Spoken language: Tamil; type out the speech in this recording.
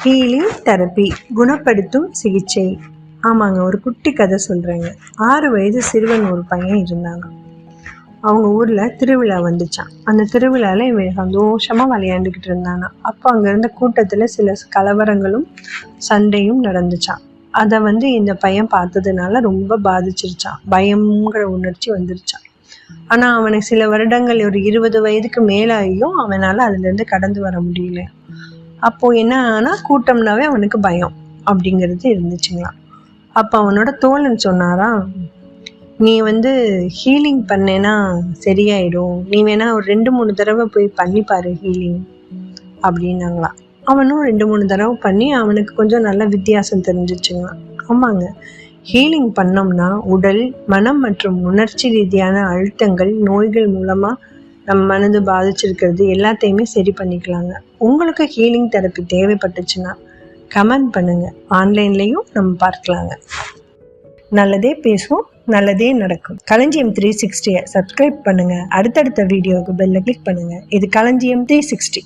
ஹீலிங் தெரப்பி, குணப்படுத்தும் சிகிச்சை. ஆமாங்க, ஒரு குட்டி கதை சொல்கிறேங்க. 6 வயது சிறுவன் ஒரு பையன் இருந்தாங்க. அவங்க ஊரில் திருவிழா வந்துச்சான். அந்த திருவிழாவில் இவன் சந்தோஷமாக விளையாண்டுக்கிட்டு இருந்தானா. அப்போ அங்கே இருந்த கூட்டத்தில் சில கலவரங்களும் சண்டையும் நடந்துச்சான். அதை இந்த பையன் பார்த்ததுனால ரொம்ப பாதிச்சிருச்சான். பயம்ங்கிற உணர்ச்சி வந்துருச்சான். ஆனால் அவனுக்கு சில வருடங்கள், ஒரு 20 வயதுக்கு மேலாகியும் அவனால் அதுலேருந்து கடந்து வர முடியல. அப்போது என்ன ஆனா, கூட்டம்னாவே அவனுக்கு பயம் அப்படிங்கிறது இருந்துச்சுங்களாம். அப்போ அவனோட தோழன் சொன்னாரா, நீ ஹீலிங் பண்ணேன்னா சரியாயிடும், நீ வேணா ஒரு 2-3 தடவை போய் பண்ணிப்பாரு ஹீலிங் அப்படின்னாங்களாம். அவனும் 2-3 தடவை பண்ணி அவனுக்கு கொஞ்சம் நல்ல வித்தியாசம் தெரிஞ்சிச்சுங்களாம். ஆமாங்க, ஹீலிங் பண்ணோம்னா உடல், மனம் மற்றும் உணர்ச்சி ரீதியான அழுத்தங்கள், நோய்கள் மூலமாக நம்ம மனது பாதிச்சிருக்கிறது எல்லாத்தையுமே சரி பண்ணிக்கலாங்க. உங்களுக்கு ஹீலிங் தெரப்பி தேவைப்பட்டுச்சுன்னா கமெண்ட் பண்ணுங்கள். ஆன்லைன்லேயும் நம்ம பார்க்கலாங்க. நல்லதே பேசுவோம், நல்லதே நடக்கும். களஞ்சியம் 360 சப்ஸ்கிரைப் பண்ணுங்கள். அடுத்தடுத்த வீடியோவுக்கு பெல்லை கிளிக் பண்ணுங்கள். இது களஞ்சியம் 360.